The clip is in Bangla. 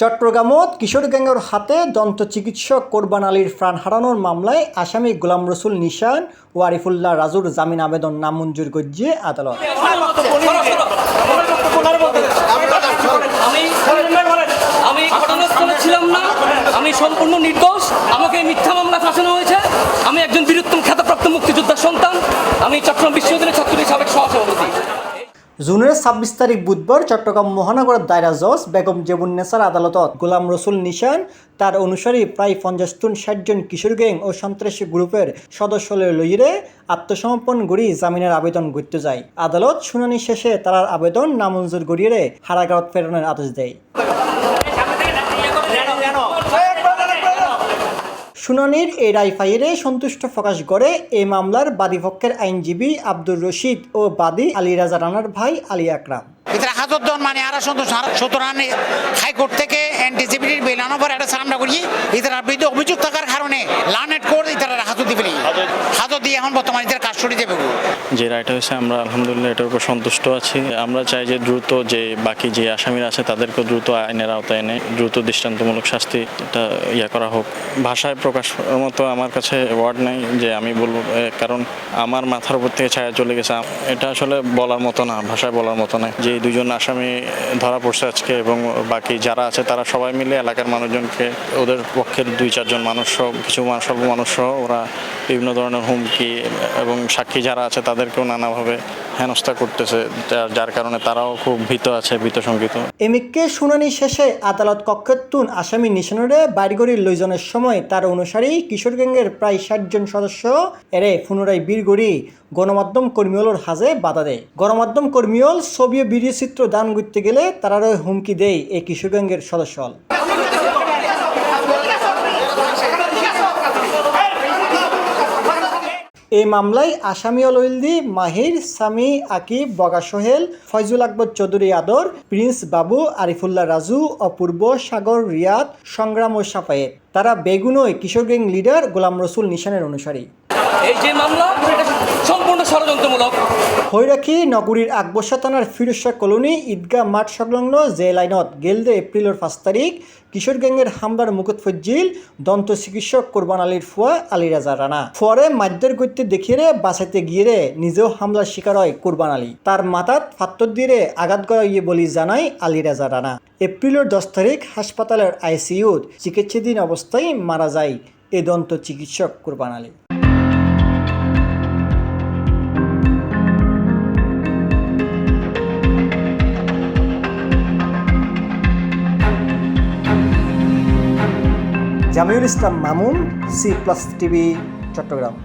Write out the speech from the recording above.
চট্টগ্রামত কিশোর গ্যাংয়ের হাতে দন্ত চিকিৎসক কোরবান আলীর প্রাণ হারানোর মামলায় আসামি গোলাম রসুল নিশান ও আরিফুল্লাহ রাজুর জামিন আবেদন নামঞ্জুর করছে আদালত। আমি ঘটনাস্থলে ছিলাম না, আমি সম্পূর্ণ নির্দোষ। আমাকে মিথ্যা মামলা ফাঁসানো হয়েছে। আমি একজন বীরোত্তম খ্যাতপ্রাপ্ত মুক্তিযোদ্ধার সন্তান। আমি চট্টগ্রাম বিশ্ববিদ্যালয়ের ছাত্রলীগের সাবেক সহসভাপতি। জুনের ২৬ তারিখ বুধবার চট্টগ্রাম মহানগরের দায়রা জজ বেগম জেবুন্নেসার আদালতত গোলাম রসুল নিশান তার অনুসারী প্রায় ৫০-৬০ জন কিশোর গ্যাং ও সন্ত্রাসী গ্রুপের সদস্য লইরে আত্মসমর্পণ করি জামিনের আবেদন করতে যায়। আদালত শুনানি শেষে তার আবেদন নামঞ্জুর করিয়ে কারাগারত প্রেরণের আদেশ দেয়। শুনানির এই রায় পাইয়ে সন্তুষ্ট প্রকাশ করে এই মামলার বাদীপক্ষের আইনজীবী আব্দুর রশিদ ও বাদী আলী রাজা রানার ভাই আলী আকরাম। হাজতজন মানে আর সুতরাং হাইকোর্ট থেকে এনটিসিপিটির বেলানো পর একটা সামনা করি ইতার বিরুদ্ধে অভিযোগ থাকার কারণে লানেট কোর্ট ইতারা হাজত দিবে হাজত দিয়ে এখন বর্তমানে ইতার কাস্টডি দেবে। যে রায়টা হয়েছে আমরা আলহামদুলিল্লাহ এটার উপর সন্তুষ্ট আছি। আমরা চাই যে দ্রুত যে বাকি যে আসামিরা আছে তাদেরকে দ্রুত আইনের আওতায় এনে দ্রুত দৃষ্টান্তমূলক শাস্তি এটা করা হোক। ভাষায় প্রকাশ মতো আমার কাছে ওয়ার্ড নাই যে আমি বলবো, কারণ আমার মাথার উপর থেকে ছায়া চলে গেছে। এটা আসলে বলার মতো না, ভাষায় বলার মতো না। যে দুজন আসামি ধরা পড়ছে আজকে এবং বাকি যারা আছে তারা সবাই মিলে এলাকার মানুষজনকে, ওদের পক্ষের ২-৪ জন মানুষ সহ কিছু স্বল্প মানুষ সহ ওরা বিভিন্ন ধরনের হুমকি এবং সাক্ষী যারা আছে তাদেরকেও নানাভাবে হেনস্থা করতেছে, যার কারণে তারাও খুব ভীত আছে, ভীতশঙ্কিত। এমিককে শুনানি শেষে আদালত কক্ষের আসামি নিশানরে বাড়িগড়ির লইজনের সময় তার অনুসারী কিশোর গ্যাংয়ের প্রায় ৬০ জন সদস্য এরে পুনরায় বীরগড়ি গণমাধ্যম কর্মীগুলোর হাজে বাধা দেয়। গণমাধ্যম কর্মীল ছবি ও ভিডিও চিত্র দান করতে গেলে তারারও হুমকি দেয় এই কিশোর গ্যাংয়ের সদস্য। এই মামলায় আসামি অলদি মাহির, সামি, আকিব, বগা সোহেল, ফয়জুল আকবর চৌধুরী আদর, প্রিন্স বাবু, আরিফুল্লাহ রাজু, অপূর্ব, সাগর, রিয়াদ, সংগ্রাম ও সাফায়েত। তারা বেগুনই কিশোর গ্যাং লিডার গোলাম রসুল নিশানের অনুসারী। এই যে মামলা সম্পূর্ণ ষড়যন্ত্রমূলক। হৈরাখি নগরীর আকবর্ষা থানার ফিরোজশাহ কলোনি ঈদগাহ মাঠ সংলগ্ন যে লাইনত গেলদে এপ্রিলের ৫ তারিখ কিশোর গ্যাংয়ের হামলার মুকুট ফজ্জিল দন্ত চিকিৎসক কোরবান আলীর ফুয়া আলী রাজা রানা। ফুয়ারে মাধ্যের করতে দেখিয়ে বাঁচাইতে গিয়ে নিজেও হামলার শিকার হয় কোরবান আলী। তার মাথাত ফাত্তর দিয়ে আঘাত করা ইয়ে বলি জানায় আলী রাজা রানা। এপ্রিলের ১০ তারিখ হাসপাতালের আইসিইউত চিকিৎসাধীন অবস্থায় মারা যায় এ দন্ত চিকিৎসক কোরবান আলী। জামিউল ইসলাম মামুন, C+ টিভি, চট্টগ্রাম।